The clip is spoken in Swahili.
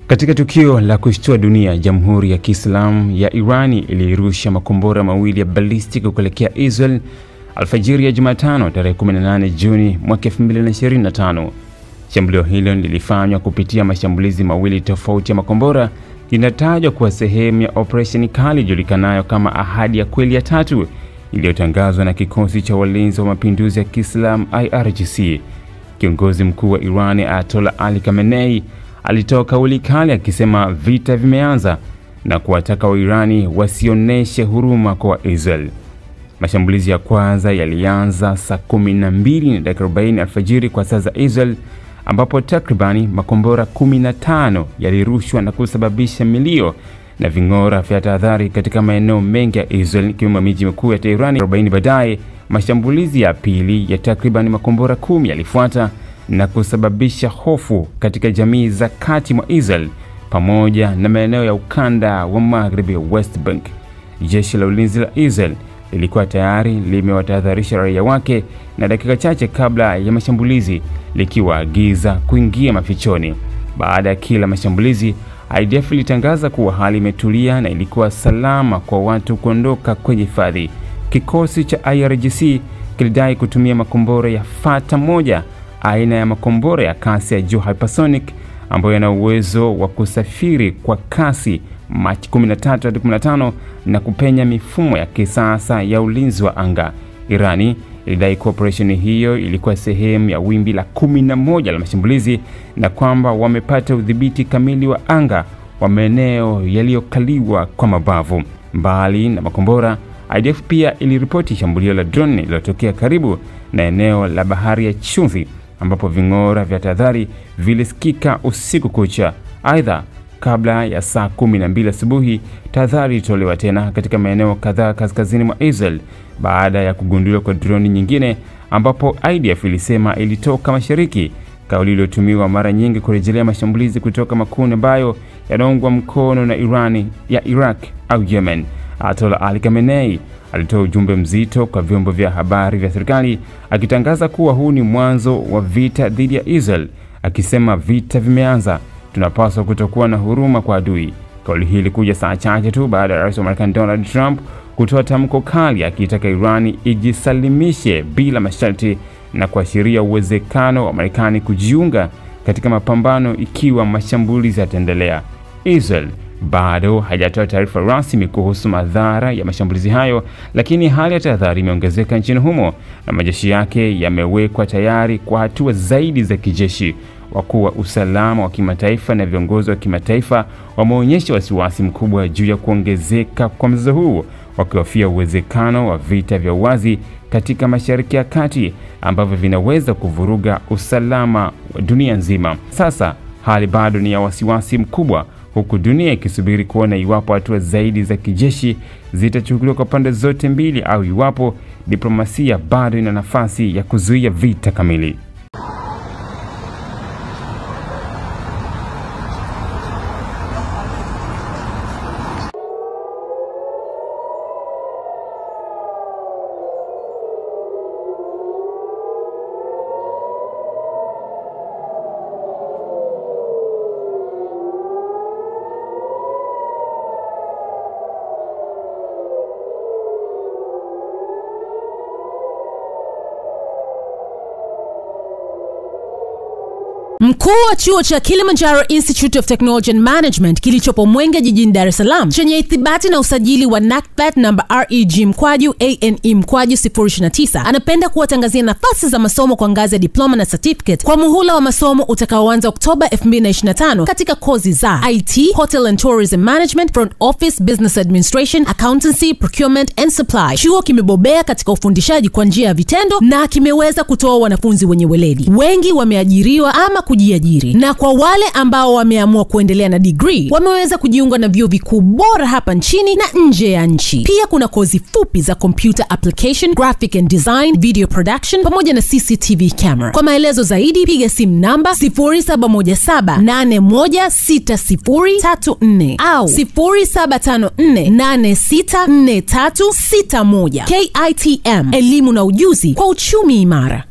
Katika tukio la kushtua dunia, Jamhuri ya Kiislamu ya Irani ilirusha makombora mawili ya balistiki kuelekea Israel alfajiri ya Jumatano tarehe 18 Juni mwaka 2025. Shambulio hilo lilifanywa kupitia mashambulizi mawili tofauti ya makombora, inatajwa kuwa sehemu ya operesheni kali ijulikanayo kama Ahadi ya Kweli ya Tatu iliyotangazwa na kikosi cha walinzi wa mapinduzi ya Kiislamu IRGC. Kiongozi mkuu wa Irani Ayatollah Ali Khamenei alitoa kauli kali akisema vita vimeanza na kuwataka Wairani wasioneshe huruma kwa Israel. Mashambulizi ya kwanza yalianza saa 12:40 alfajiri kwa saa za Israel, ambapo takribani makombora 15 yalirushwa na kusababisha milio na ving'ora vya tahadhari katika maeneo mengi ya Israel ikiwemo miji mikuu ya Tehran. 40 baadaye, mashambulizi ya pili ya takribani makombora 10 yalifuata na kusababisha hofu katika jamii za kati mwa Israel pamoja na maeneo ya ukanda wa magharibi wa West Bank. Jeshi la ulinzi la Israel lilikuwa tayari limewatahadharisha raia wake na dakika chache kabla ya mashambulizi likiwaagiza kuingia mafichoni. Baada ya kila mashambulizi, IDF ilitangaza kuwa hali imetulia na ilikuwa salama kwa watu kuondoka kwenye hifadhi. Kikosi cha IRGC kilidai kutumia makombora ya Fatah moja, aina ya makombora ya kasi ya juu hypersonic ambayo yana uwezo wa kusafiri kwa kasi Mach 13-15 na kupenya mifumo ya kisasa ya ulinzi wa anga. Irani ilidai kuwa operesheni hiyo ilikuwa sehemu ya wimbi la 11 la mashambulizi na kwamba wamepata udhibiti kamili wa anga wa maeneo yaliyokaliwa kwa mabavu. Mbali na makombora, IDF pia iliripoti shambulio la drone lililotokea karibu na eneo la bahari ya Chumvi ambapo ving'ora vya tahadhari vilisikika usiku kucha. Aidha, kabla ya saa 12 asubuhi, tahadhari ilitolewa tena katika maeneo kadhaa kaskazini mwa Israel baada ya kugunduliwa kwa droni nyingine ambapo IDF ilisema ilitoka mashariki, kauli iliyotumiwa mara nyingi kurejelea mashambulizi kutoka makundi ambayo yanaungwa mkono na Irani ya Iraq au Yemen. Ayatollah Ali Khamenei alitoa ujumbe mzito kwa vyombo vya habari vya serikali akitangaza kuwa huu ni mwanzo wa vita dhidi ya Israel, akisema vita vimeanza, tunapaswa kutokuwa na huruma kwa adui. Kauli hii ilikuja saa chache tu baada ya Rais wa Marekani Donald Trump kutoa tamko kali akitaka Irani ijisalimishe bila masharti na kuashiria uwezekano wa Marekani kujiunga katika mapambano ikiwa mashambulizi yataendelea. Israel bado haijatoa taarifa rasmi kuhusu madhara ya mashambulizi hayo, lakini hali ya tahadhari imeongezeka nchini humo na majeshi yake yamewekwa tayari kwa hatua zaidi za kijeshi. Wakuu wa usalama wa kimataifa na viongozi wa kimataifa wameonyesha wasiwasi mkubwa juu ya kuongezeka kwa mzozo huu, wakihofia uwezekano wa vita vya wazi katika Mashariki ya Kati ambavyo vinaweza kuvuruga usalama wa dunia nzima. Sasa hali bado ni ya wasiwasi mkubwa, huku dunia ikisubiri kuona iwapo hatua zaidi za kijeshi zitachukuliwa kwa pande zote mbili au iwapo diplomasia bado ina nafasi ya kuzuia vita kamili. Mkuu wa chuo cha Kilimanjaro Institute of Technology and Management kilichopo Mwenge jijini Dar es Salaam chenye ithibati na usajili wa NACPAT namba REG/ANE/029 anapenda kuwatangazia nafasi za masomo kwa ngazi ya diploma na certificate kwa muhula wa masomo utakaoanza Oktoba 2025 katika kozi za IT, Hotel and Tourism Management, Front Office, Business Administration, Accountancy, Procurement and Supply. Chuo kimebobea katika ufundishaji kwa njia ya vitendo na kimeweza kutoa wanafunzi wenye weledi. Wengi wameajiriwa ama kujiajiri, na kwa wale ambao wameamua kuendelea na degree wameweza kujiunga na vyuo vikuu bora hapa nchini na nje ya nchi. Pia kuna kozi fupi za computer application, graphic and design, video production pamoja na CCTV camera. Kwa maelezo zaidi piga simu namba 0717816034 au 0754864361. KITM, elimu na ujuzi kwa uchumi imara.